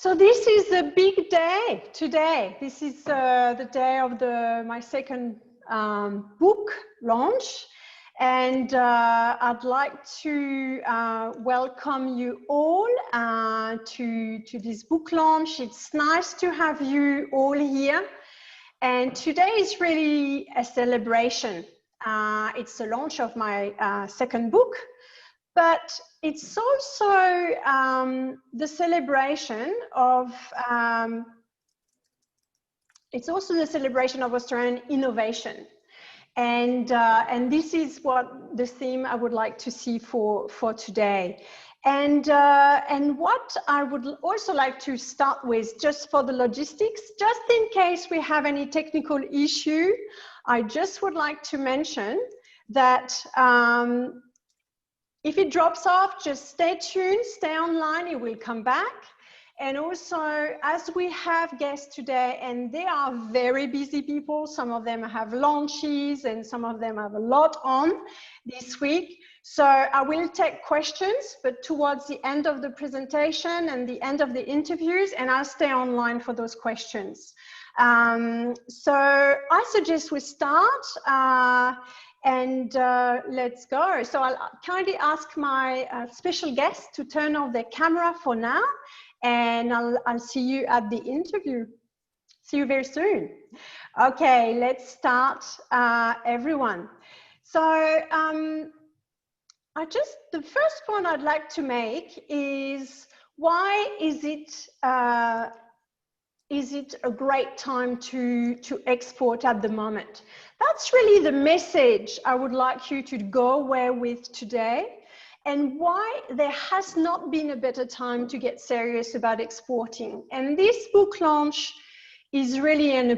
So this is a big day today. This is the day of my second book launch. And I'd like to welcome you all to this book launch. It's nice to have you all here. And today is really a celebration. It's the launch of my second book. But it's also the celebration of Australian innovation, and this is what the theme I would like to see for today. And what I would also like to start with, just for the logistics, just in case we have any technical issue, I just would like to mention that. If it drops off, just stay tuned, stay online, it will come back. And also, as we have guests today, and they are very busy people, some of them have launches and some of them have a lot on this week. So I will take questions, but towards the end of the presentation and the end of the interviews, and I'll stay online for those questions. So I suggest we start. And let's go. So I'll kindly ask my special guest to turn off their camera for now, and I'll see you at the interview. See you very soon. Okay, let's start, everyone. So the first point I'd like to make is, why is it a great time to export at the moment? That's really the message I would like you to go away with today, and why there has not been a better time to get serious about exporting. And this book launch is really an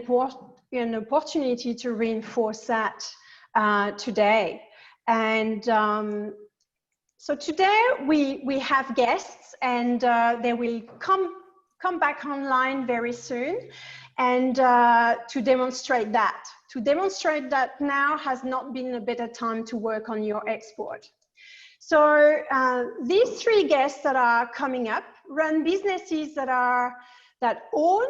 opportunity to reinforce that today. And so today we have guests, and they will come back online very soon, and to demonstrate that. To demonstrate that now has not been a better time to work on your export. So these three guests that are coming up run businesses that own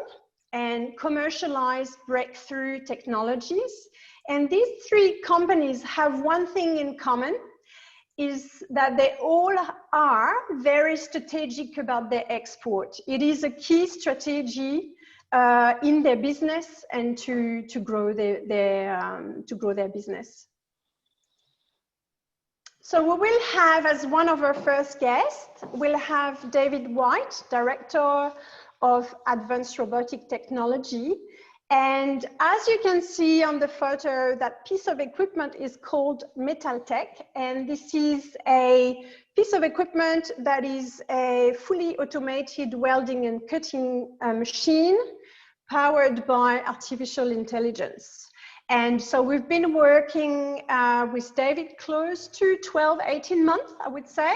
and commercialize breakthrough technologies. And these three companies have one thing in common, is that they all are very strategic about their export. It is a key strategy in their business and to grow their business. So we will have, as one of our first guests, we'll have David White, Director of Advanced Robotic Technology. And as you can see on the photo, that piece of equipment is called MetalTech. And this is a piece of equipment that is a fully automated welding and cutting machine powered by artificial intelligence. And so we've been working with David close to 12, 18 months, I would say,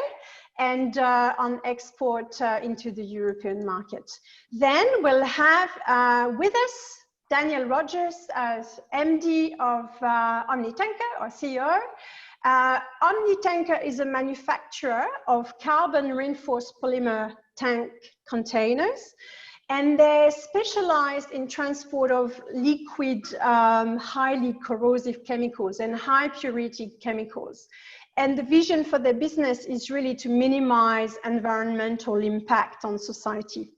and on export into the European market. Then we'll have with us Daniel Rogers as MD of OmniTanker, or CEO. OmniTanker is a manufacturer of carbon reinforced polymer tank containers, and they're specialized in transport of liquid, highly corrosive chemicals and high purity chemicals. And the vision for their business is really to minimize environmental impact on society.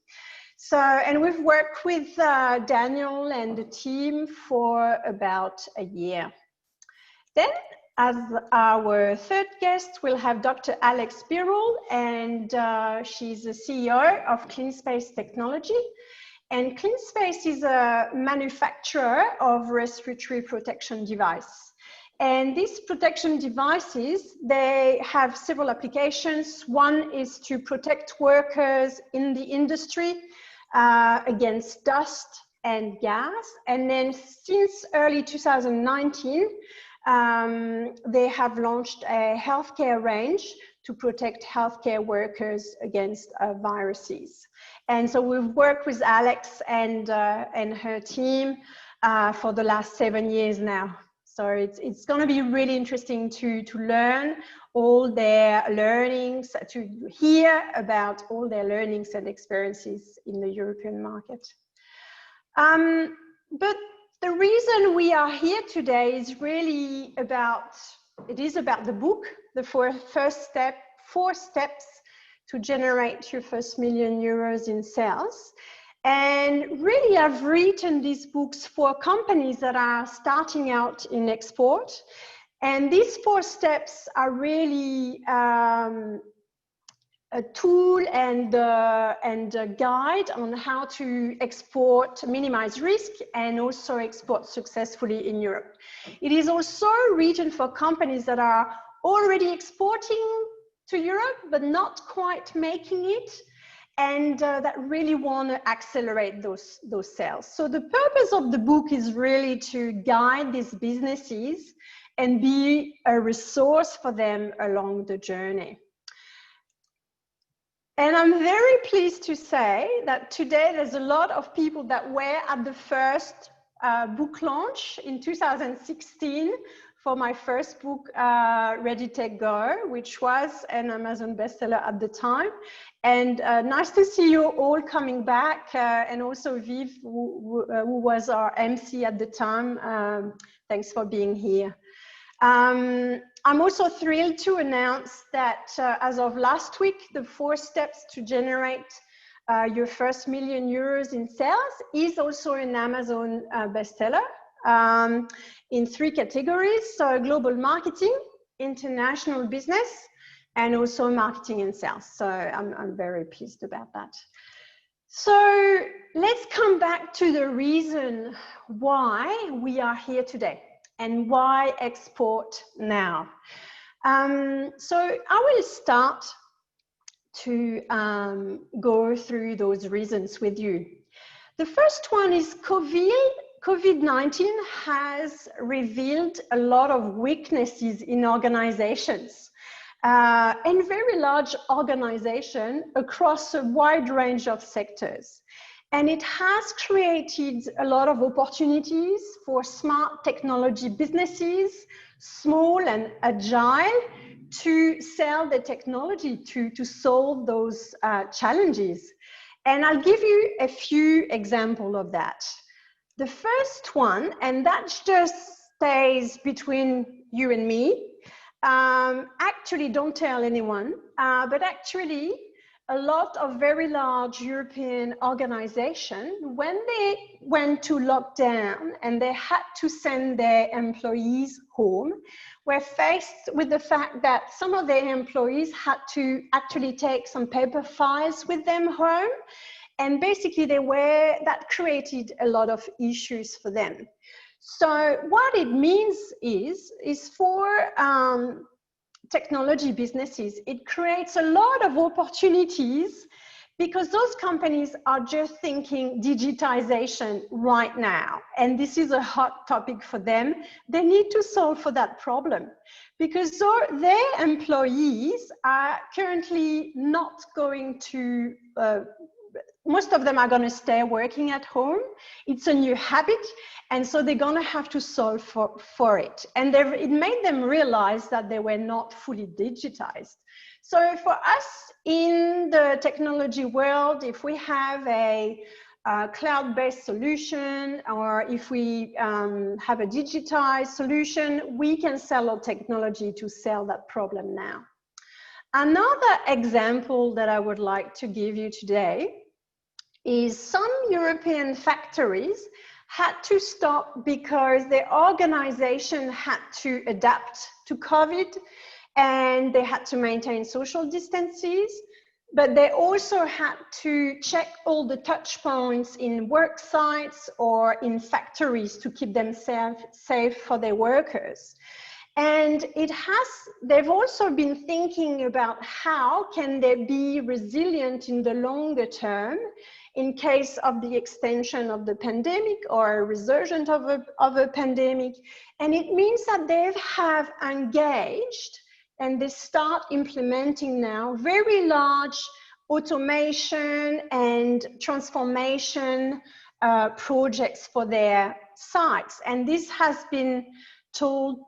So, and we've worked with Daniel and the team for about a year. Then, as our third guest, we'll have Dr. Alex Perel, and she's the CEO of CleanSpace Technology. And CleanSpace is a manufacturer of respiratory protection device. And these protection devices, they have several applications. One is to protect workers in the industry against dust and gas. And then since early 2019, they have launched a healthcare range to protect healthcare workers against viruses. And so we've worked with Alex and her team for the last 7 years now. So it's going to be really interesting to learn all their learnings, to hear about all their learnings and experiences in the European market. But the reason we are here today is really about, it is about the book, the four steps to generate your first €1,000,000 in sales. And really, I've written these books for companies that are starting out in export. And these 4 steps are really a tool and a guide on how to export, minimize risk, and also export successfully in Europe. It is also written for companies that are already exporting to Europe, but not quite making it, and that really want to accelerate those sales. So the purpose of the book is really to guide these businesses and be a resource for them along the journey. And I'm very pleased to say that today there's a lot of people that were at the first book launch in 2016 for my first book, Ready, Take, Go, which was an Amazon bestseller at the time. And nice to see you all coming back, and also Viv, who was our MC at the time. Thanks for being here. I'm also thrilled to announce that as of last week, the 4 steps to generate your first €1,000,000 in sales is also an Amazon bestseller in 3 categories. So global marketing, international business, and also marketing and sales. So I'm very pleased about that. So let's come back to the reason why we are here today. And why export now? So I will start to go through those reasons with you. The first one is COVID-19 has revealed a lot of weaknesses in organizations, and very large organizations across a wide range of sectors. And it has created a lot of opportunities for smart technology businesses, small and agile, to sell the technology to solve those challenges. And I'll give you a few examples of that. The first one, and that just stays between you and me, actually don't tell anyone, but actually, a lot of very large European organizations, when they went to lockdown and they had to send their employees home, were faced with the fact that some of their employees had to actually take some paper files with them home. And basically that created a lot of issues for them. So what it means is for technology businesses, it creates a lot of opportunities because those companies are just thinking digitization right now. And this is a hot topic for them. They need to solve for that problem because their employees are currently not going to, most of them are going to stay working at home. It's a new habit. And so they're going to have to solve for it. And it made them realize that they were not fully digitized. So for us in the technology world, if we have a cloud-based solution, or if we have a digitized solution, we can sell our technology to sell that problem now. Another example that I would like to give you today is some European factories had to stop because their organization had to adapt to COVID, and they had to maintain social distances, but they also had to check all the touch points in work sites or in factories to keep them safe for their workers. And they've also been thinking about how can they be resilient in the longer term in case of the extension of the pandemic or a resurgence of a pandemic. And it means that they have engaged and they start implementing now very large automation and transformation projects for their sites. And this has been tool.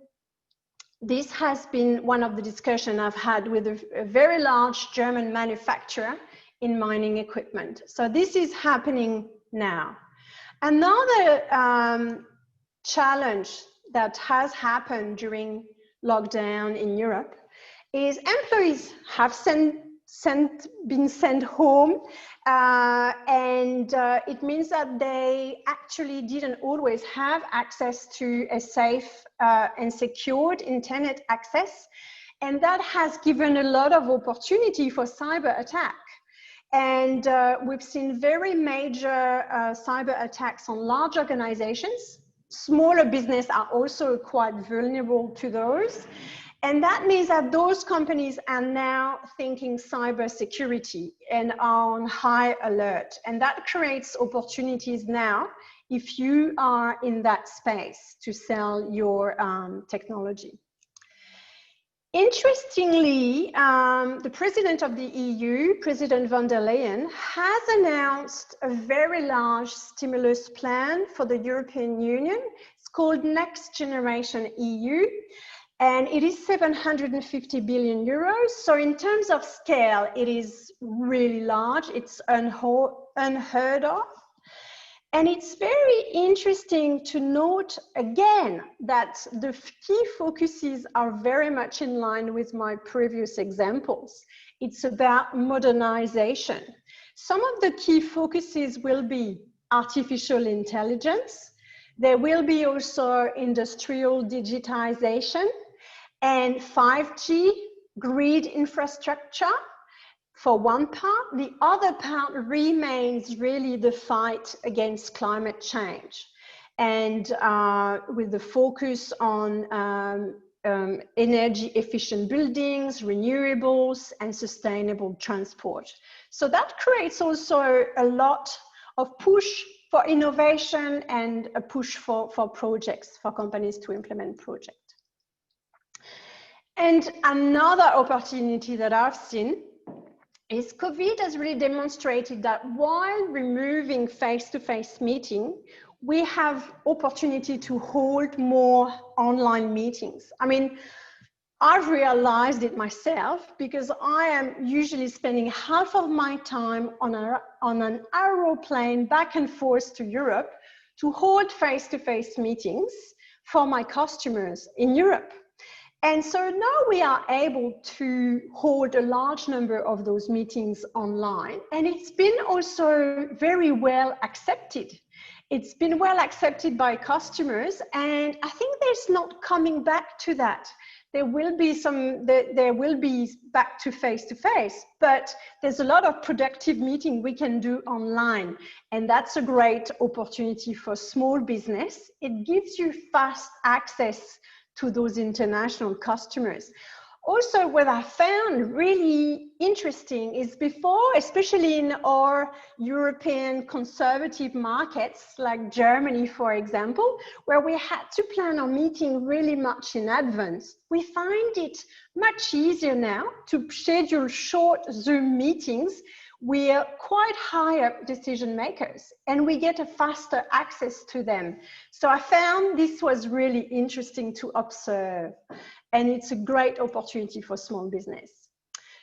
This has been one of the discussions I've had with a very large German manufacturer in mining equipment. So this is happening now. Another challenge that has happened during lockdown in Europe is employees have been sent home, and it means that they actually didn't always have access to a safe and secured internet access, and that has given a lot of opportunity for cyber attack. And we've seen very major cyber attacks on large organizations. Smaller businesses are also quite vulnerable to those. And that means that those companies are now thinking cybersecurity and are on high alert. And that creates opportunities now if you are in that space to sell your technology. Interestingly, the president of the EU, President von der Leyen, has announced a very large stimulus plan for the European Union. It's called Next Generation EU, and it is 750 billion euros. So in terms of scale, it is really large. It's unheard of. And it's very interesting to note again that the key focuses are very much in line with my previous examples. It's about modernization. Some of the key focuses will be artificial intelligence. There will be also industrial digitization and 5G grid infrastructure. For one part, the other part remains really the fight against climate change, and with the focus on energy efficient buildings, renewables, and sustainable transport. So that creates also a lot of push for innovation and a push for projects, for companies to implement projects. And another opportunity that I've seen is COVID has really demonstrated that while removing face-to-face meeting, we have opportunity to hold more online meetings. I mean, I've realized it myself because I am usually spending half of my time on an aeroplane back and forth to Europe to hold face-to-face meetings for my customers in Europe. And so now we are able to hold a large number of those meetings online. And it's been also very well accepted. It's been well accepted by customers. And I think there's not coming back to that. There will be back to face-to-face, but there's a lot of productive meeting we can do online. And that's a great opportunity for small business. It gives you fast access to those international customers. Also, what I found really interesting is before, especially in our European conservative markets, like Germany, for example, where we had to plan our meeting really much in advance, we find it much easier now to schedule short Zoom meetings with quite higher decision makers, and we get a faster access to them. So I found this was really interesting to observe, and it's a great opportunity for small business.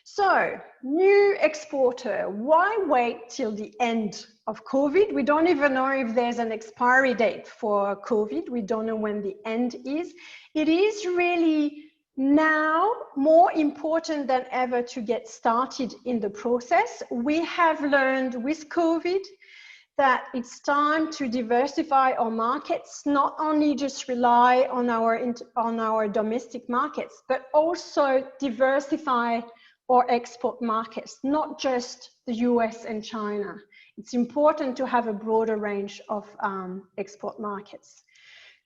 So, new exporter, why wait till the end of COVID? We don't even know if there's an expiry date for COVID. We don't know when the end is. It is really now more important than ever to get started in the process. We have learned with COVID that it's time to diversify our markets, not only just rely on our domestic markets, but also diversify our export markets, not just the US and China. It's important to have a broader range of export markets.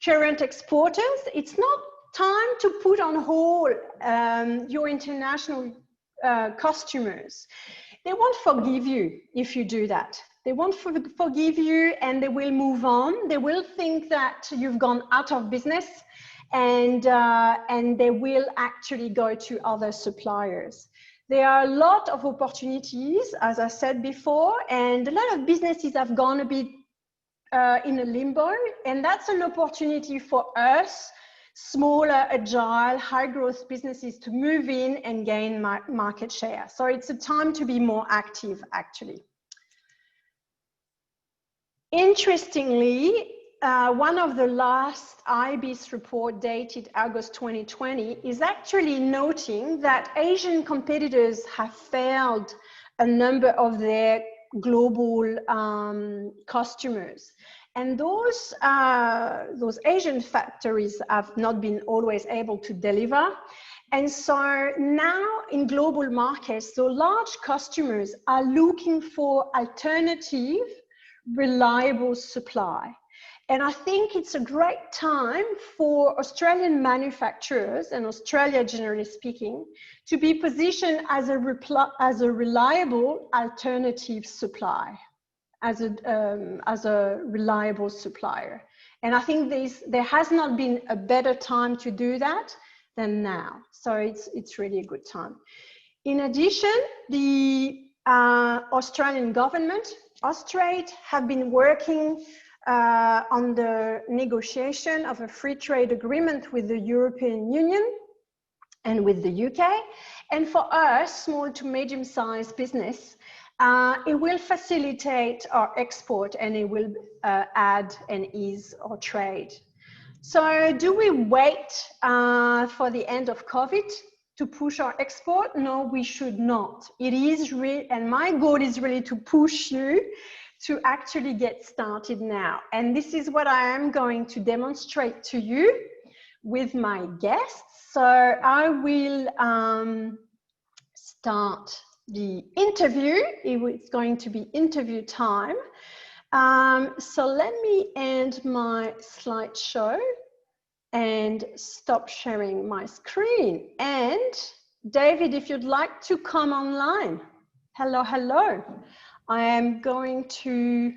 Current exporters, it's not time to put on hold your international customers. They won't forgive you if you do that. They won't forgive you, and they will move on. They will think that you've gone out of business, and they will actually go to other suppliers. There are a lot of opportunities, as I said before, and a lot of businesses have gone a bit in a limbo, and that's an opportunity for us smaller, agile, high growth businesses to move in and gain market share. So it's a time to be more active, actually. Interestingly, one of the last IBIS report dated August 2020 is actually noting that Asian competitors have failed a number of their global customers. And those Asian factories have not been always able to deliver. And so now in global markets, so large customers are looking for alternative, reliable supply. And I think it's a great time for Australian manufacturers, and Australia generally speaking, to be positioned as a reliable alternative supply, as a reliable supplier. And I think there has not been a better time to do that than now. So it's really a good time. In addition, the Australian government, Austrade, have been working on the negotiation of a free trade agreement with the European Union and with the UK. And for us, small to medium-sized business, it will facilitate our export and it will add and ease our trade. So do we wait for the end of COVID to push our export? No, we should not. It is really, and my goal is really to push you to actually get started now. And this is what I am going to demonstrate to you with my guests. So I will start the interview. It's going to be interview time. So let me end my slideshow and stop sharing my screen. And David, if you'd like to come online. Hello, hello. I am going to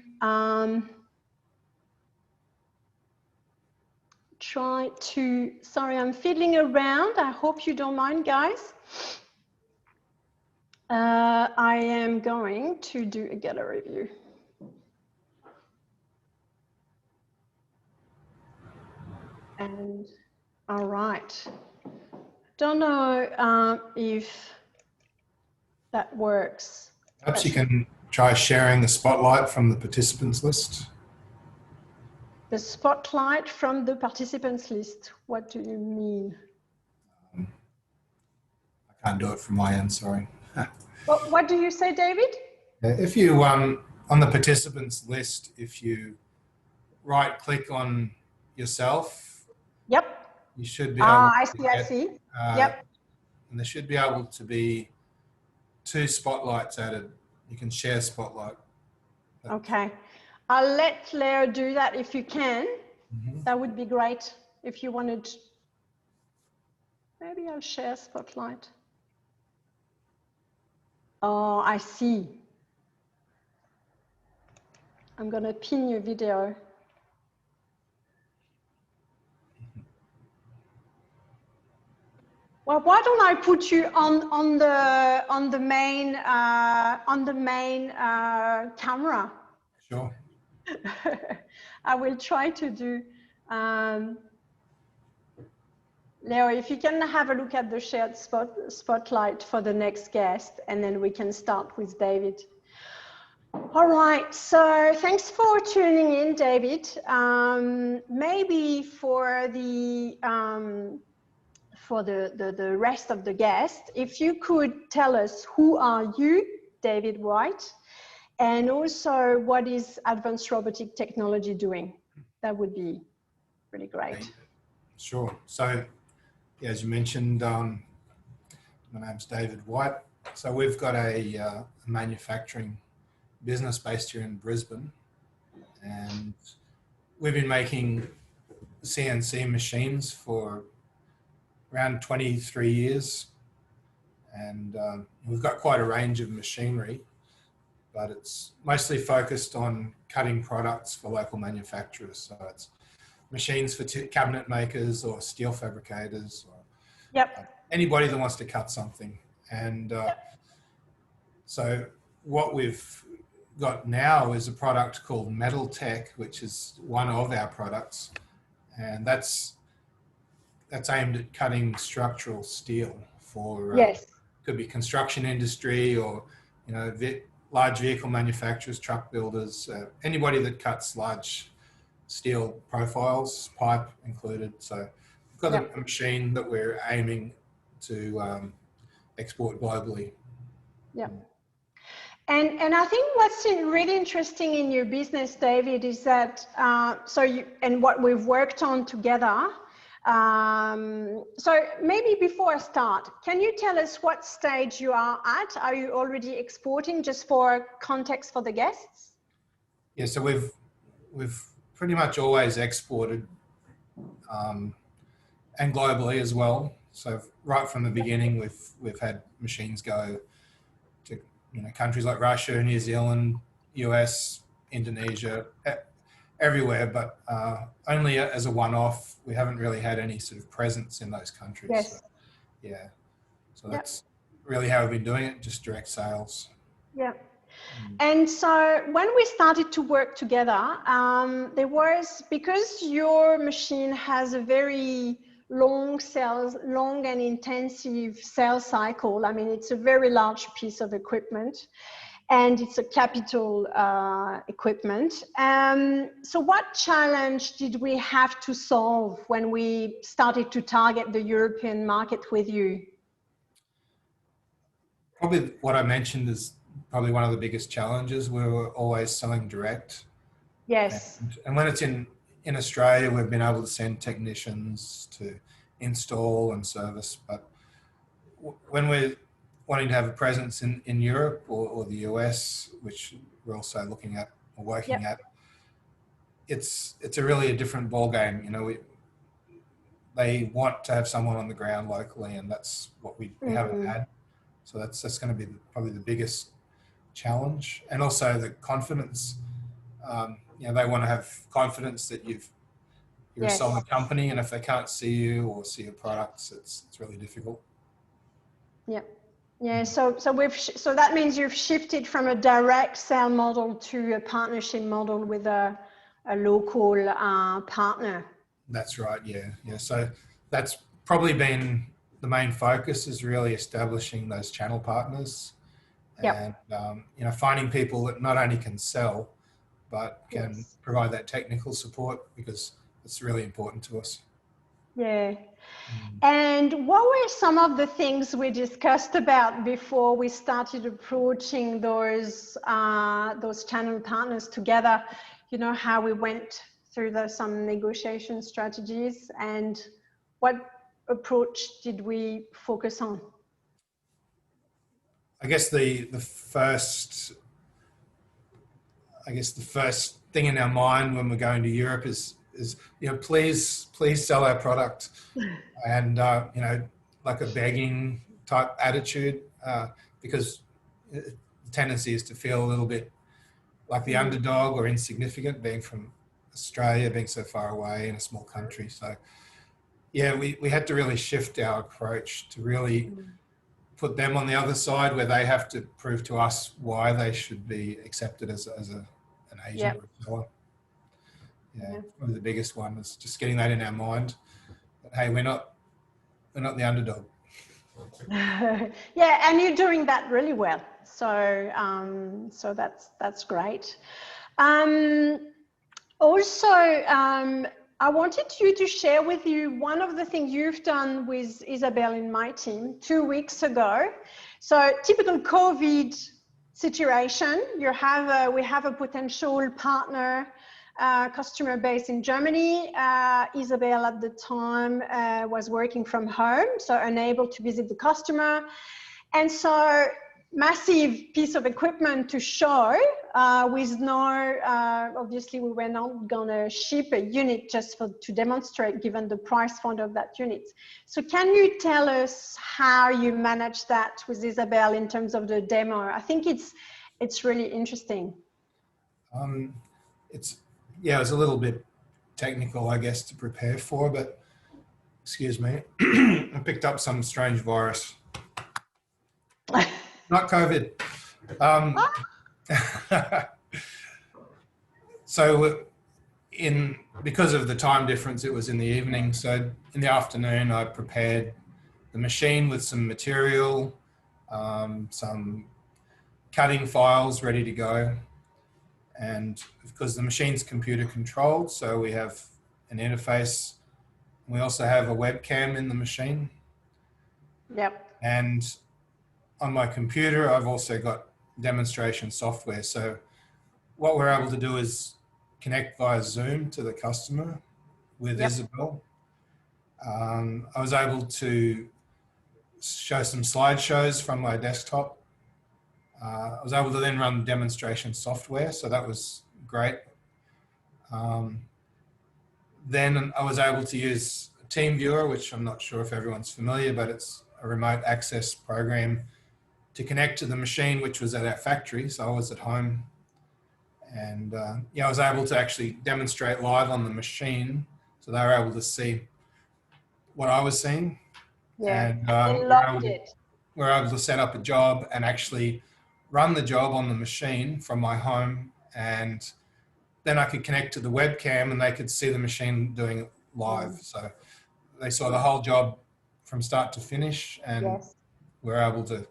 try to, sorry, I'm fiddling around. I hope you don't mind, guys. I am going to do a gallery view. And all right. Don't know if that works. Perhaps you can try sharing the spotlight from the participants list. The spotlight from the participants list. What do you mean? I can't do it from my end, sorry. What do you say, David? If you, on the participants list, if you right click on yourself, yep, you should be able to I see. Yep. And there should be able to be 2 spotlights added. You can share spotlight. Okay. I'll let Claire do that if you can. Mm-hmm. That would be great if you wanted. Maybe I'll share spotlight. Oh, I see. I'm going to pin your video. Well, why don't I put you on the main camera? Sure. I will try to do. Leo, if you can have a look at the shared spotlight for the next guest, and then we can start with David. All right, so thanks for tuning in, David. Maybe for the rest of the guests, if you could tell us who are you, David White, and also what is advanced robotic technology doing? That would be really great. Sure. So, yeah, as you mentioned, my name's David White. So we've got a manufacturing business based here in Brisbane, and we've been making CNC machines for around 23 years, and we've got quite a range of machinery, but it's mostly focused on cutting products for local manufacturers. So it's machines for cabinet makers or steel fabricators, or anybody that wants to cut something. And so what we've got now is a product called Metal Tech, which is one of our products, and that's that's aimed at cutting structural steel for Yes. could be construction industry or large vehicle manufacturers, truck builders, anybody that cuts large steel profiles, pipe included. So we've got Yep. a machine that we're aiming to export globally. Yeah. And I think what's really interesting in your business, David, is that and what we've worked on together. So maybe before I start, can you tell us what stage you are at? Are you already exporting, just for context for the guests? Yeah, so we've pretty much always exported, and globally as well. So right from the beginning, we've had machines go to countries like Russia, New Zealand, US, Indonesia, everywhere, but only as a one-off. We haven't really had any sort of presence in those countries. Yes. So, yeah. So that's really how we've been doing it, just direct sales. Yeah. And so when we started to work together, because your machine has a very long and intensive sales cycle. I mean, it's a very large piece of equipment, and it's a capital equipment. So what challenge did we have to solve when we started to target the European market with you? Probably what I mentioned is probably one of the biggest challenges. We were always selling direct. Yes. And when it's in Australia, we've been able to send technicians to install and service. But when we're wanting to have a presence in Europe or the US, which we're also looking at or working at, it's a different ball game. They want to have someone on the ground locally, and that's what we haven't had. So that's going to be probably the biggest challenge, and also the confidence. They want to have confidence that you're a solid company, and if they can't see you or see your products, it's really difficult. Yeah. Yeah. So that means you've shifted from a direct sale model to a partnership model with a local partner. That's right. Yeah. Yeah. So that's probably been the main focus, is really establishing those channel partners, and finding people that not only can sell but can provide that technical support, because it's really important to us. Yeah. And what were some of the things we discussed about before we started approaching those channel partners together? How we went through some negotiation strategies, and what approach did we focus on? I guess the first thing in our mind when we're going to Europe is please sell our product, and like a begging type attitude, because the tendency is to feel a little bit like the underdog or insignificant, being from Australia, being so far away in a small country. So yeah, we had to really shift our approach to really put them on the other side, where they have to prove to us why they should be accepted as an agent or a seller. Yeah, probably the biggest one is just getting that in our mind. That, hey, we're not the underdog. Yeah, and you're doing that really well. So so that's great. Also, I wanted you to share with you one of the things you've done with Isabel in my team 2 weeks ago. So typical COVID situation, we have a potential partner, customer base in Germany. Isabel at the time was working from home, so unable to visit the customer. And so massive piece of equipment to show, with no, obviously we were not gonna ship a unit just to demonstrate, given the price point of that unit. So can you tell us how you manage that with Isabel in terms of the demo? I think it's really interesting. It was a little bit technical, I guess, to prepare for, but excuse me, I picked up some strange virus. Not COVID. So because of the time difference, it was in the evening. So in the afternoon, I prepared the machine with some material, some cutting files ready to go. And because the machine's computer controlled, so we have an interface. We also have a webcam in the machine. Yep. And on my computer, I've also got demonstration software. So what we're able to do is connect via Zoom to the customer with Yep. Isabel. I was able to show some slideshows from my desktop. I was able to then run demonstration software, so that was great. Then I was able to use TeamViewer, which I'm not sure if everyone's familiar, but it's a remote access program to connect to the machine, which was at our factory. So I was at home, and yeah, I was able to actually demonstrate live on the machine, so they were able to see what I was seeing. Yeah. And They loved it. we're able to set up a job and actually run the job on the machine from my home, and then I could connect to the webcam and they could see the machine doing it live. So they saw the whole job from start to finish, and Yes. we're able to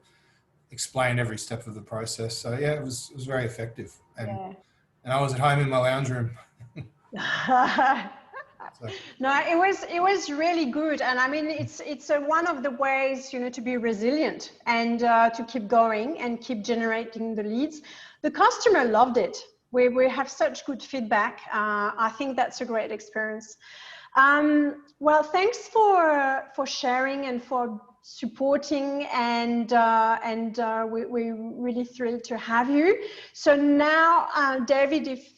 explain every step of the process. So yeah, it was very effective. And I was at home in my lounge room. So. No, it was really good, and I mean it's one of the ways, you know, to be resilient and to keep going and keep generating the leads. The customer loved it. We have such good feedback. I think that's a great experience. Well, thanks for sharing and for supporting, and we're really thrilled to have you. So now, David, if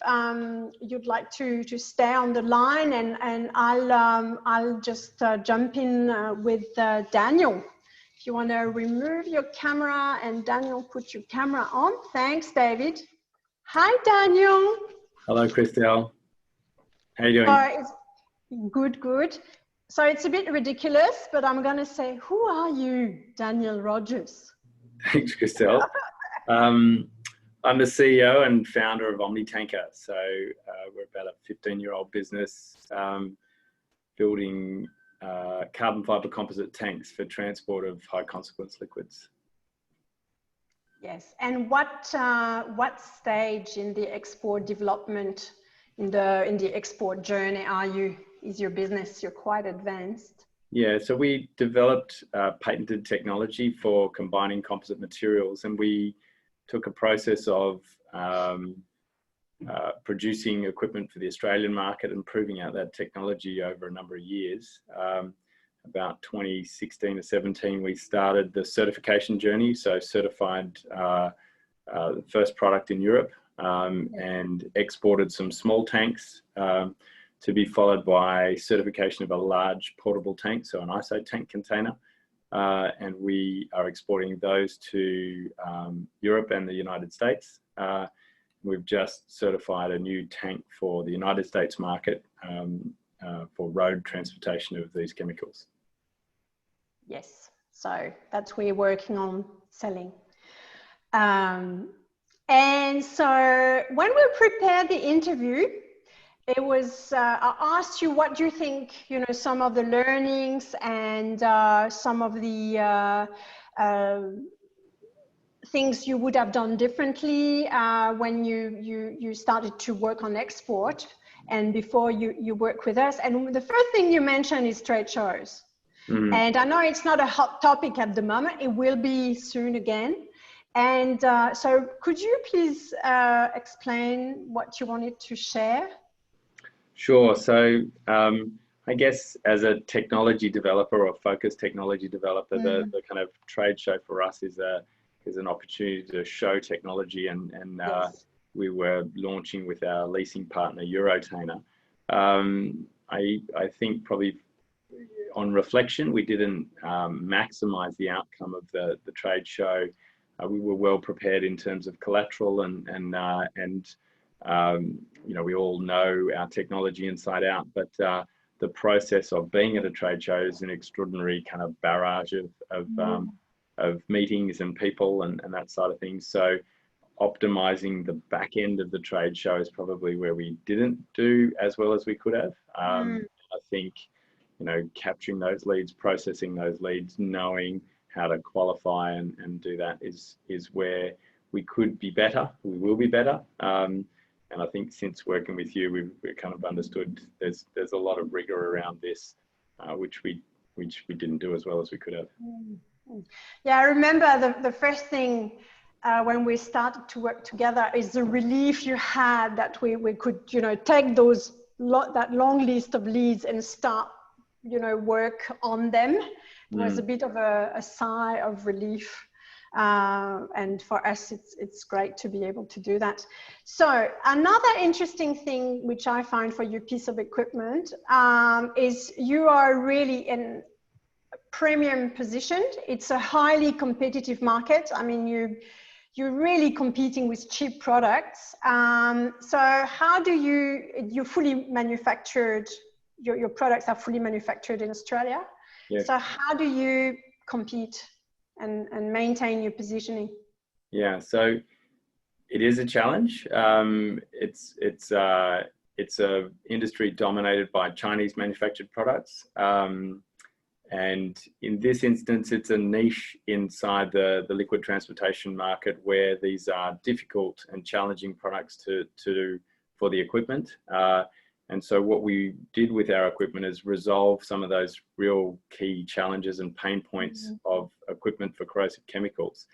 you'd like to stay on the line, and I'll just jump in with Daniel. If you want to remove your camera, and Daniel, put your camera on. Thanks, David. Hi, Daniel. Hello, Christelle. How are you doing? Good, good. So it's a bit ridiculous, but I'm going to say, who are you, Daniel Rogers? Thanks, Christelle. I'm the CEO and founder of OmniTanker. So we're about a 15-year-old business building carbon fiber composite tanks for transport of high consequence liquids. Yes, and what stage in the export development, in the export journey is your business? You're quite advanced. Yeah, so we developed patented technology for combining composite materials, and we took a process of producing equipment for the Australian market and proving out that technology over a number of years. About 2016 to 17, we started the certification journey. So certified the first product in Europe and exported some small tanks to be followed by certification of a large portable tank, so an ISO tank container. And we are exporting those to Europe and the United States. We've just certified a new tank for the United States market for road transportation of these chemicals. Yes, so that's what we're working on selling. And so when we prepared the interview, it was, I asked you, what do you think, you know, some of the learnings and some of the things you would have done differently when you started to work on export and before you work with us. And the first thing you mentioned is trade shows. Mm-hmm. And I know it's not a hot topic at the moment. It will be soon again. And so could you please explain what you wanted to share? Sure. So I guess as a technology developer or focused technology developer, the kind of trade show for us is an opportunity to show technology, and yes. We were launching with our leasing partner Eurotainer. I think probably on reflection, we didn't maximize the outcome of the trade show. We were well prepared in terms of collateral and you know, we all know our technology inside out, but the process of being at a trade show is an extraordinary kind of barrage of meetings and people and that side of things. So optimizing the back end of the trade show is probably where we didn't do as well as we could have. I think, you know, capturing those leads, processing those leads, knowing how to qualify and do that is where we could be better. We will be better. And I think since working with you, we've kind of understood there's a lot of rigor around this, which we didn't do as well as we could have. Yeah, I remember the first thing when we started to work together is the relief you had that we could, you know, take that long list of leads and start, you know, work on them. It was a bit of a sigh of relief. And for us, it's great to be able to do that. So another interesting thing which I find for your piece of equipment is you are really in premium positioned. It's a highly competitive market. I mean, you're really competing with cheap products. So how do you're fully manufactured, your products are fully manufactured in Australia. Yes. So how do you compete and maintain your positioning? Yeah, so it is a challenge. It's a industry dominated by Chinese manufactured products. And in this instance, it's a niche inside the liquid transportation market where these are difficult and challenging products for the equipment. And so what we did with our equipment is resolve some of those real key challenges and pain points of equipment for corrosive chemicals.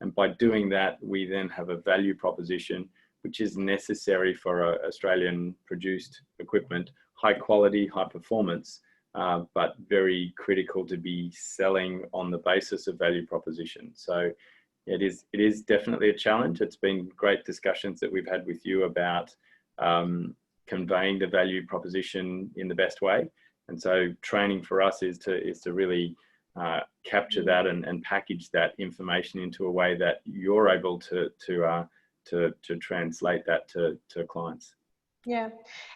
And by doing that, we then have a value proposition which is necessary for Australian produced equipment, high quality, high performance, but very critical to be selling on the basis of value proposition. So it is definitely a challenge. It's been great discussions that we've had with you about conveying the value proposition in the best way. And so training for us is to really capture that and package that information into a way that you're able to translate that to clients. Yeah,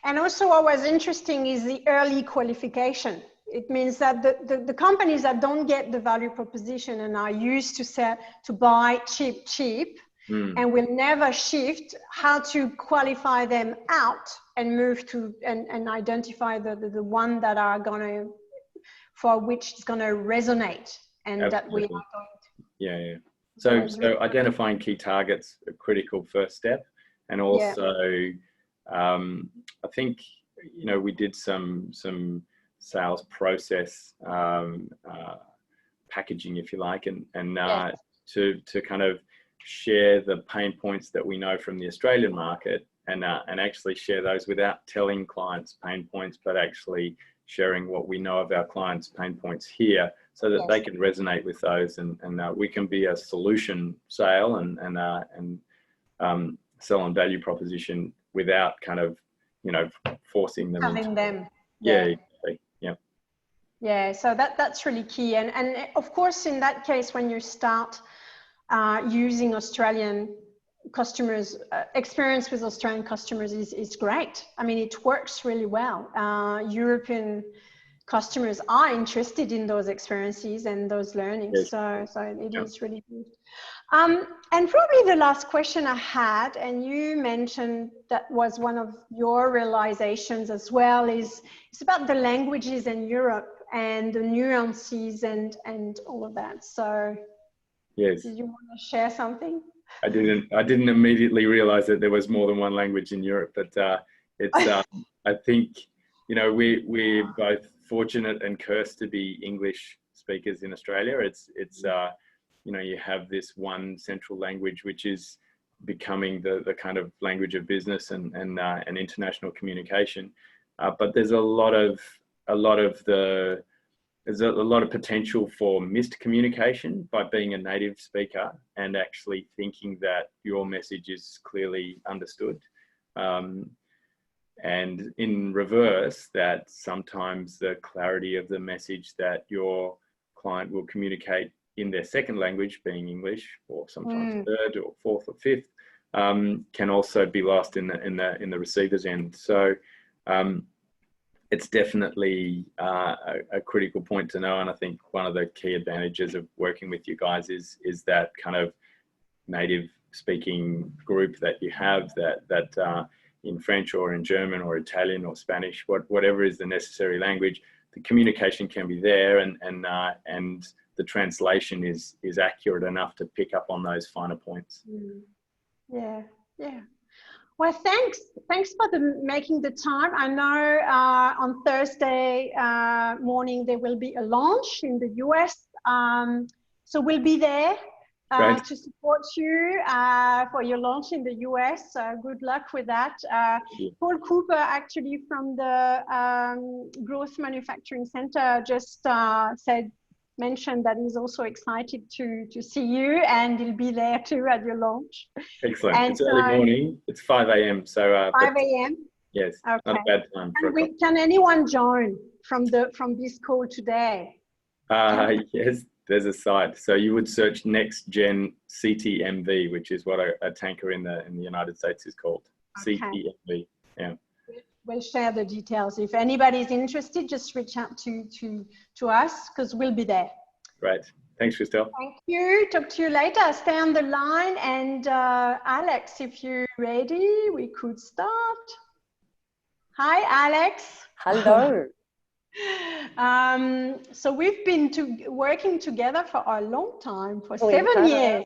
and also what was interesting is the early qualification. It means that the companies that don't get the value proposition and are used to buy cheap and will never shift, how to qualify them out and move to and identify the one that are gonna, for which it's gonna resonate, and absolutely. That we are going to. Yeah. So identifying key targets, a critical first step, and also I think, you know, we did some sales process packaging, if you like, and to kind of share the pain points that we know from the Australian market and actually share those without telling clients pain points, but actually sharing what we know of our clients' pain points here so that they can resonate with those and we can be a solution sale and sell on value proposition without kind of, you know, forcing them. Having them. Yeah, so that's really key. And of course, in that case, when you start using Australian customers, experience with Australian customers is great. I mean, it works really well. European customers are interested in those experiences and those learnings. So it is really good. And probably the last question I had, and you mentioned that was one of your realizations as well, is it's about the languages in Europe and the nuances and all of that. So yes, did you want to share something? I didn't immediately realize that there was more than one language in Europe, but it's I think, you know, we're both fortunate and cursed to be English speakers in Australia. It's you know, you have this one central language which is becoming the kind of language of business and international communication, but there's a lot of potential for missed communication by being a native speaker and actually thinking that your message is clearly understood. And in reverse, that sometimes the clarity of the message that your client will communicate in their second language, being English, or sometimes third or fourth or fifth, can also be lost in the receiver's end. So it's definitely a critical point to know, and I think one of the key advantages of working with you guys is that kind of native speaking group that you have, that in French or in German or Italian or Spanish, whatever is the necessary language, the communication can be there, and the translation is accurate enough to pick up on those finer points. Yeah, yeah. Well, thanks for making the time. I know on Thursday morning there will be a launch in the US, so we'll be there to support you for your launch in the US. Good luck with that. Paul Cooper, actually from the Growth Manufacturing Center, just mentioned that he's also excited to see you, and he'll be there too at your launch. Excellent. And it's early morning. It's 5 a.m. So 5 a.m. Yes. Okay. Not a bad time. Can anyone join from this call today? Yes, there's a site. So you would search Next Gen CTMV, which is what a tanker in the United States is called. Okay. CTMV. Yeah. We'll share the details. If anybody's interested, just reach out to us, because we'll be there. Great. Thanks, Christelle. Thank you. Talk to you later. Stay on the line. And Alex, if you're ready, we could start. Hi, Alex. Hello. So we've been working together for a long time, for 7 years.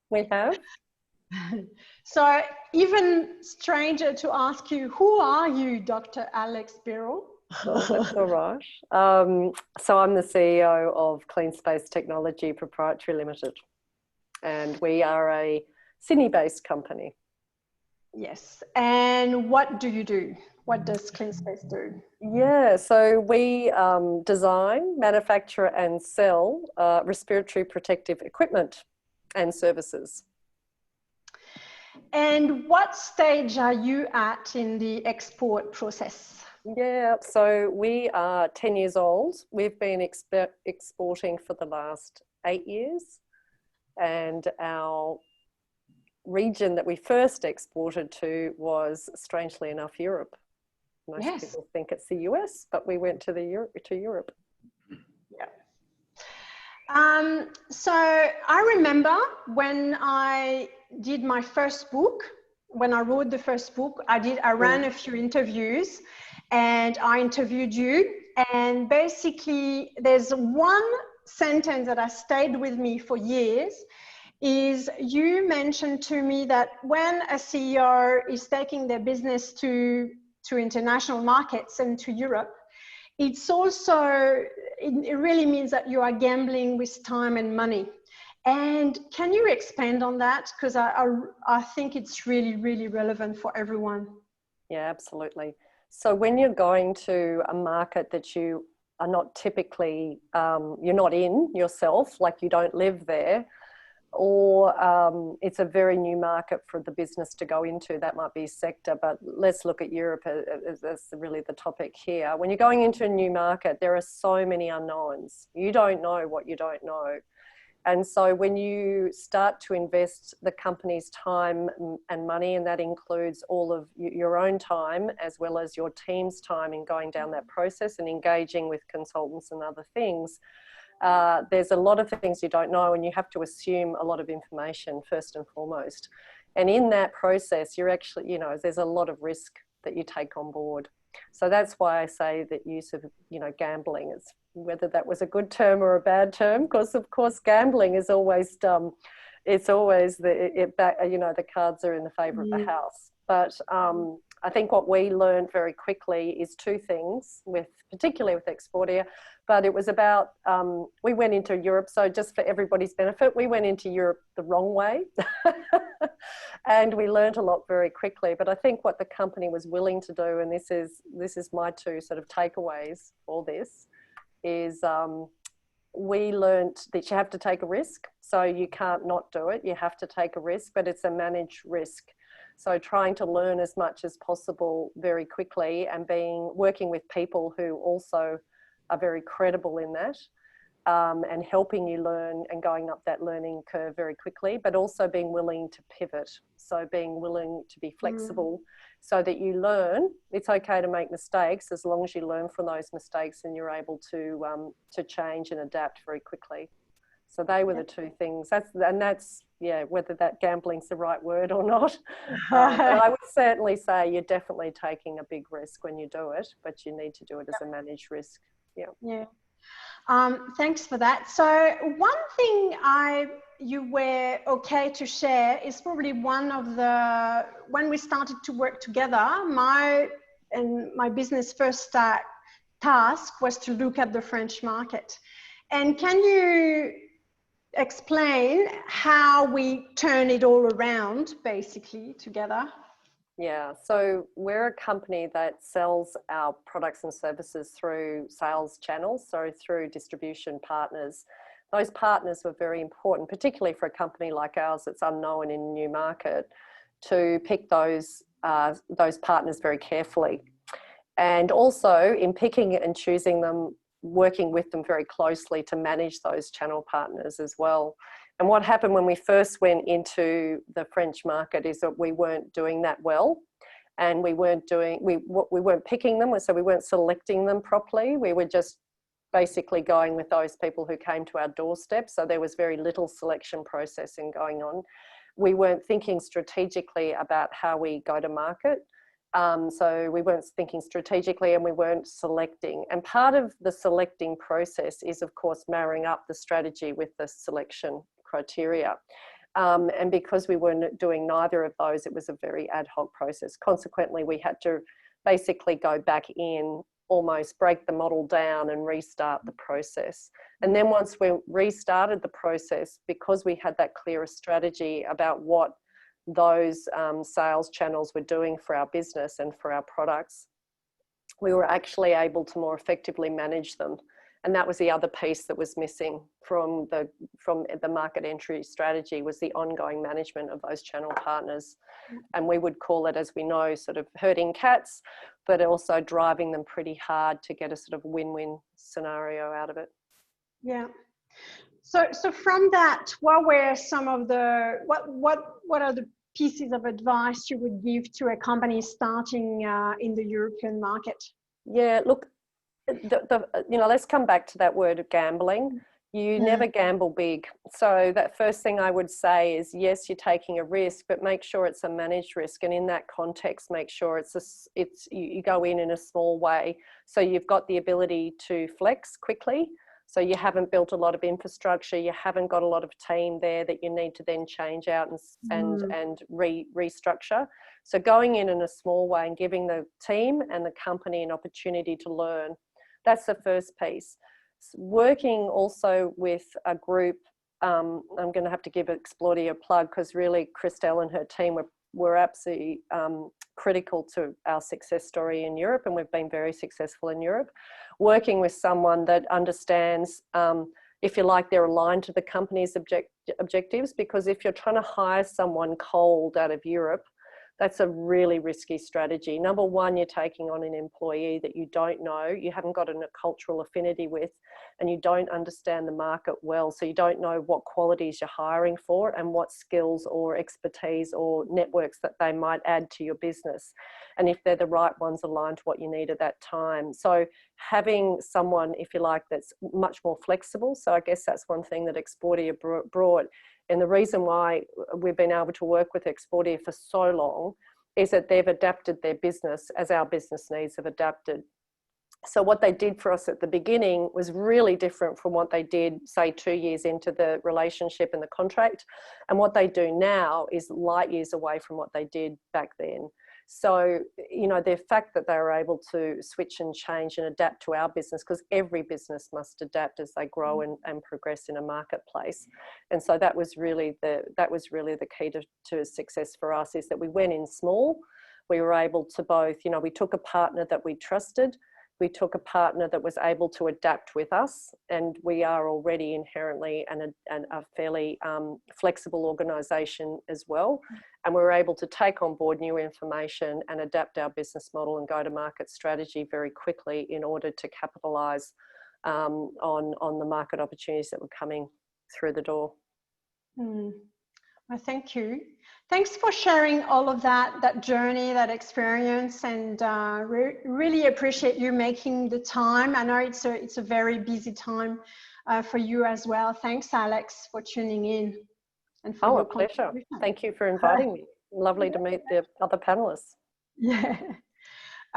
We have. So even stranger to ask you, who are you, Dr. Alex Perel? That's all right. So I'm the CEO of Clean Space Technology Proprietary Limited, and we are a Sydney-based company. Yes. And what do you do? What does Clean Space do? Yeah, so we design, manufacture and sell respiratory protective equipment and services. And what stage are you at in the export process? Yeah, so we are 10 years old. We've been exporting for the last 8 years, and our region that we first exported to was, strangely enough, Europe. Most people think it's the US, but we went to Europe. Yeah. So I remember when I did my first book, when I wrote the first book, I ran a few interviews, and I interviewed you. And basically, there's one sentence that has stayed with me for years. Is you mentioned to me that when a CEO is taking their business to international markets and to Europe, it's also, it really means that you are gambling with time and money. And can you expand on that? Because I think it's really, really relevant for everyone. Yeah, absolutely. So when you're going to a market that you are not typically, you're not in yourself, like you don't live there, or it's a very new market for the business to go into, that might be sector, but let's look at Europe as really the topic here. When you're going into a new market, there are so many unknowns. You don't know what you don't know. And so when you start to invest the company's time and money, and that includes all of your own time as well as your team's time in going down that process and engaging with consultants and other things, there's a lot of things you don't know, and you have to assume a lot of information first and foremost. And in that process, you're actually, there's a lot of risk that you take on board. So that's why I say that use of, gambling is, whether that was a good term or a bad term, because of course gambling is always, it's always the cards are in the favour of the house. But I think what we learned very quickly is two things, particularly with Exportia, but it was about, we went into Europe, so just for everybody's benefit, we went into Europe the wrong way. And we learned a lot very quickly. But I think what the company was willing to do, and this is my two sort of takeaways for this, is we learned that you have to take a risk. So you can't not do it. You have to take a risk, but it's a managed risk. So trying to learn as much as possible very quickly, and working with people who also are very credible in that, and helping you learn and going up that learning curve very quickly, but also being willing to pivot. So being willing to be flexible so that you learn. It's okay to make mistakes as long as you learn from those mistakes and you're able to change and adapt very quickly. So they were the two things. That's yeah, whether that gambling's the right word or not. But I would certainly say you're definitely taking a big risk when you do it, but you need to do it as a managed risk. Yeah. Yeah. Thanks for that. So one thing you were okay to share is probably one of the, when we started to work together, my business first task was to look at the French market. And can you explain how we turn it all around basically together? Yeah, so we're a company that sells our products and services through sales channels, so through distribution partners. Those partners were very important, particularly for a company like ours that's unknown in a new market, to pick those partners very carefully. And also in picking and choosing them, working with them very closely to manage those channel partners as well. And what happened when we first went into the French market is that we weren't doing that well, and we weren't picking them, so we weren't selecting them properly. We were just basically going with those people who came to our doorstep. So there was very little selection processing going on. We weren't thinking strategically about how we go to market. So we weren't thinking strategically, and we weren't selecting. And part of the selecting process is, of course, marrying up the strategy with the selection criteria. And because we weren't doing neither of those, it was a very ad hoc process. Consequently, we had to basically go back in, almost break the model down and restart the process. And then once we restarted the process, because we had that clearer strategy about what those sales channels were doing for our business and for our products, we were actually able to more effectively manage them. And that was the other piece that was missing from the market entry strategy, was the ongoing management of those channel partners. And we would call it, as we know, sort of herding cats, but also driving them pretty hard to get a sort of win-win scenario out of it. Yeah. So from that, what were some of the, what are the pieces of advice you would give to a company starting in the European market? Yeah, look, let's come back to that word of gambling. You never gamble big. So that first thing I would say is, yes, you're taking a risk, but make sure it's a managed risk. And in that context, make sure you go in a small way. So you've got the ability to flex quickly. So you haven't built a lot of infrastructure. You haven't got a lot of team there that you need to then change out and restructure. So going in a small way and giving the team and the company an opportunity to learn. That's the first piece. Working also with a group, I'm going to have to give Explodia a plug, because really Christelle and her team were absolutely critical to our success story in Europe, and we've been very successful in Europe. Working with someone that understands, if you like, they're aligned to the company's objectives, because if you're trying to hire someone cold out of Europe, that's a really risky strategy. Number one, you're taking on an employee that you don't know, you haven't got a cultural affinity with, and you don't understand the market well. So you don't know what qualities you're hiring for and what skills or expertise or networks that they might add to your business, and if they're the right ones aligned to what you need at that time. So having someone, if you like, that's much more flexible. So I guess that's one thing that Explodia brought. And the reason why we've been able to work with Explodia for so long is that they've adapted their business as our business needs have adapted. So what they did for us at the beginning was really different from what they did, say, 2 years into the relationship and the contract. And what they do now is light years away from what they did back then. So, the fact that they were able to switch and change and adapt to our business, because every business must adapt as they grow and progress in a marketplace. And so that was really the key to success for us, is that we went in small. We were able to both, we took a partner that we trusted. We took a partner that was able to adapt with us, and we are already inherently a fairly flexible organisation as well. And we were able to take on board new information and adapt our business model and go-to-market strategy very quickly in order to capitalise on the market opportunities that were coming through the door. Well, thank you. Thanks for sharing all of that journey, that experience, and really appreciate you making the time. I know it's a very busy time for you as well. Thanks, Alex, for tuning in. And for your a pleasure. contribution. Thank you for inviting me. Lovely to meet the other panelists. Yeah.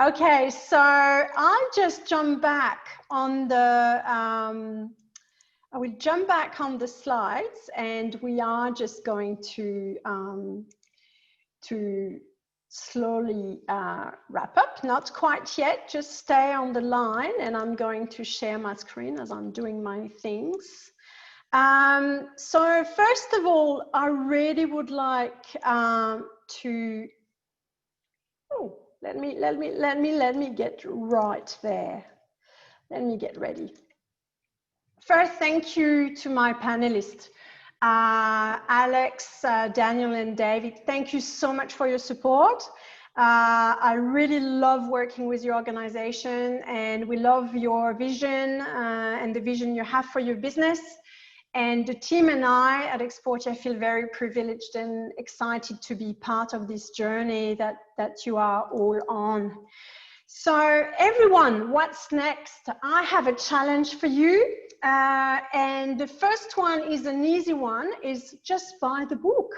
Okay, so I'll just jump back on the, I will jump back on the slides, and we are just going to slowly wrap up. Not quite yet, just stay on the line, and I'm going to share my screen as I'm doing my things. So first of all, I really would like to, oh, let me get right there. Let me get ready. First, thank you to my panelists, Alex, Daniel, and David. Thank you so much for your support. I really love working with your organization, and we love your vision and the vision you have for your business. And the team and I at Exportia feel very privileged and excited to be part of this journey that you are all on. So everyone, what's next? I have a challenge for you. And the first one is an easy one, is just buy the book.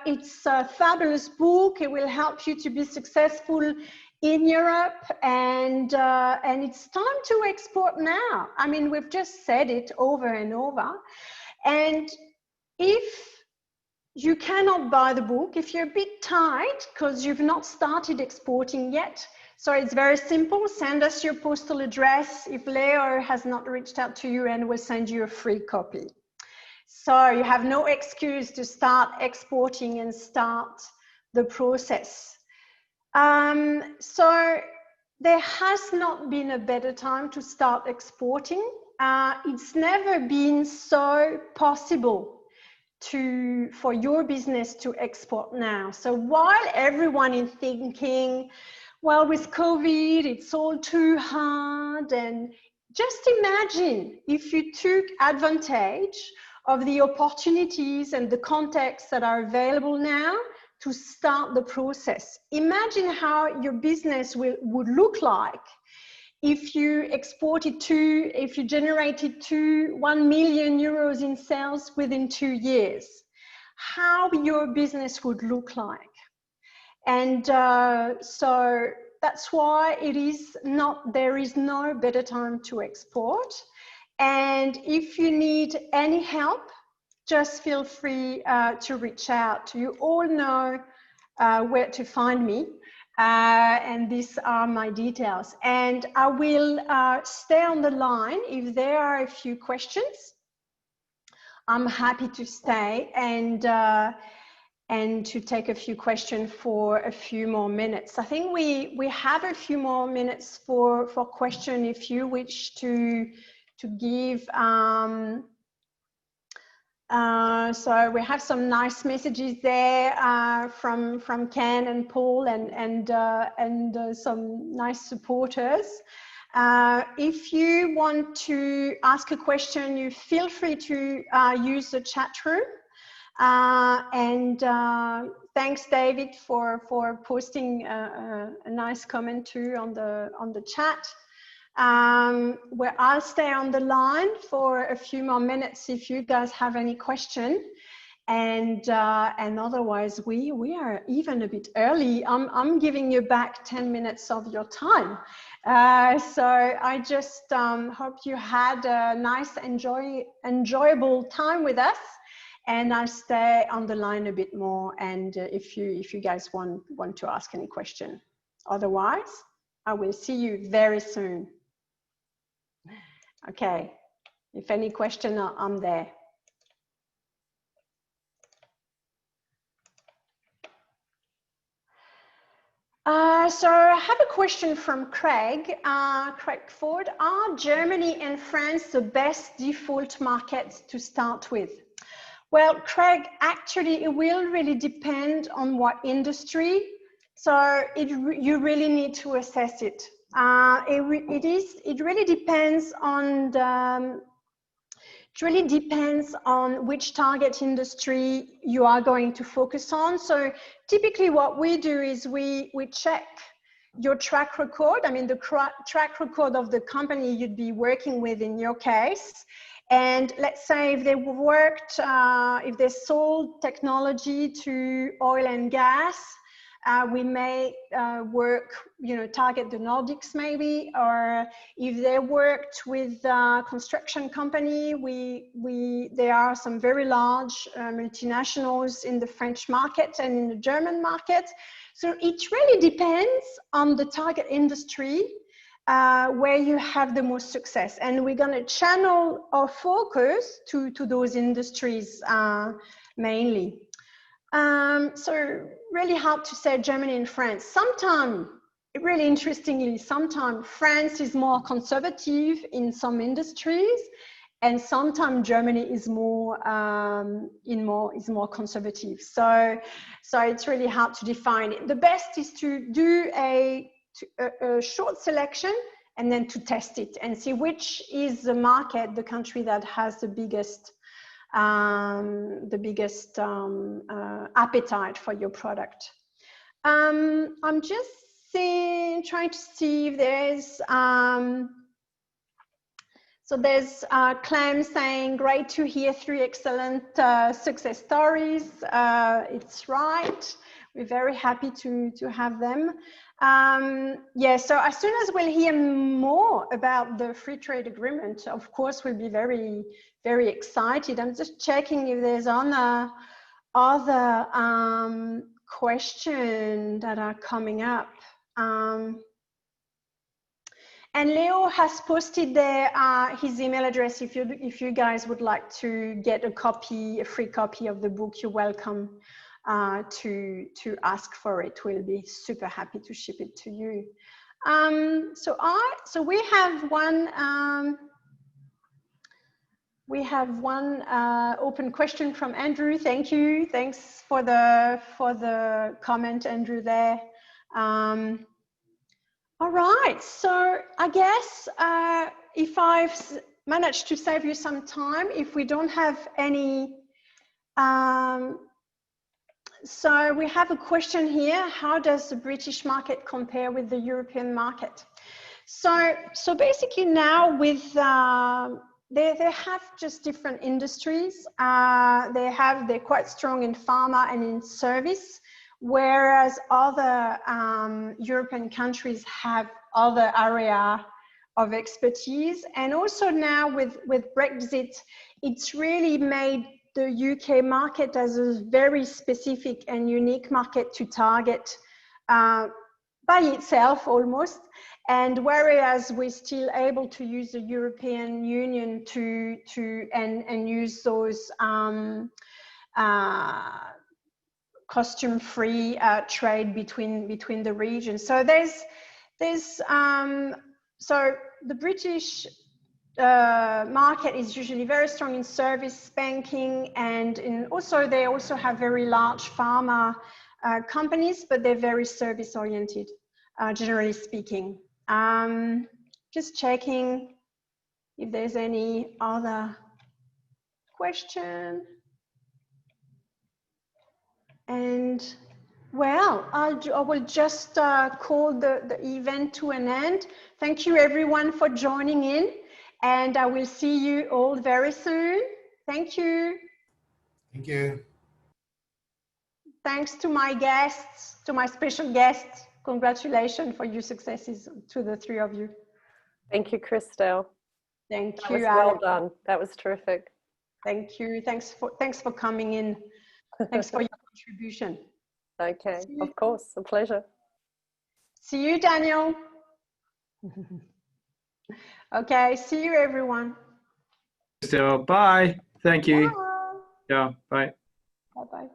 It's a fabulous book. It will help you to be successful in Europe, and it's time to export now. I mean, we've just said it over and over. And if you cannot buy the book, if you're a bit tight because you've not started exporting yet, so it's very simple. Send us your postal address if Leo has not reached out to you, and we'll send you a free copy. So you have no excuse to start exporting and start the process. So there has not been a better time to start exporting. It's never been so possible for your business to export now. So while everyone is thinking, well, with COVID, it's all too hard, and just imagine if you took advantage of the opportunities and the contexts that are available now to start the process. Imagine how your business would look like if you if you generated 1 million euros in sales within 2 years, how your business would look like. And so that's why there is no better time to export. And if you need any help, just feel free to reach out. You all know where to find me, and these are my details. And I will stay on the line if there are a few questions. I'm happy to stay and to take a few questions for a few more minutes. I think we have a few more minutes for question if you wish to give. So we have some nice messages there from Ken and Paul and some nice supporters. If you want to ask a question, you feel free to use the chat room. Thanks, David, for posting a nice comment too on the chat. Where I'll stay on the line for a few more minutes if you guys have any question, and otherwise we are even a bit early. I'm giving you back 10 minutes of your time, so I just hope you had a nice enjoyable time with us, and I'll stay on the line a bit more, and if you guys want to ask any question. Otherwise, I will see you very soon. Okay, if any question, I'm there. So I have a question from Craig. Craig Ford, are Germany and France the best default markets to start with? Well, Craig, actually, it will really depend on what industry. So you really need to assess it. It really depends on which target industry you are going to focus on. So typically what we do is we check your track record, I mean, the track record of the company you'd be working with in your case. And let's say if they worked, if they sold technology to oil and gas, we may work, target the Nordics maybe, or if they worked with a construction company, there are some very large multinationals in the French market and in the German market. So it really depends on the target industry where you have the most success. And we're going to channel our focus to those industries mainly. So really hard to say Germany and France. Sometimes, really interestingly, sometimes France is more conservative in some industries, and sometimes Germany is more conservative. So it's really hard to define it. The best is to do a short selection and then to test it and see which is the market, the country that has the biggest appetite for your product. I'm just trying to see if there's so there's Clem saying, great to hear 3 excellent success stories. It's right. We're very happy to have them. Yeah, so as soon as we'll hear more about the free trade agreement, of course, we'll be very, very excited. I'm just checking if there's other questions that are coming up. And Leo has posted there his email address. If you guys would like to get a free copy of the book, you're welcome to ask for it. We'll be super happy to ship it to you. So we have one open question from Andrew. Thank you. Thanks for the comment, Andrew, there. All right, so I guess if I've managed to save you some time, if we don't have any, so we have a question here. How does the British market compare with the European market? So basically now with, they have just different industries. They're quite strong in pharma and in service, whereas other European countries have other area of expertise. And also now with Brexit, it's really made the UK market as a very specific and unique market to target by itself almost. And whereas we're still able to use the European Union and use those custom-free trade between the regions. So so the British market is usually very strong in service, banking, and they also have very large pharma companies, but they're very service-oriented, generally speaking. Just checking if there's any other question. And well, I will just call the event to an end. Thank you everyone for joining in, and I will see you all very soon. Thank you. Thank you. Thanks to my guests, to my special guests. Congratulations for your successes to the 3 of you. Thank you, Christelle. Thank That you. was well done. That was terrific. Thank you. Thanks for coming in. Thanks for your contribution. Okay, of course, a pleasure. See you, Daniel. Okay, see you, everyone. So, bye. Thank you. Bye. Yeah, bye. Bye-bye.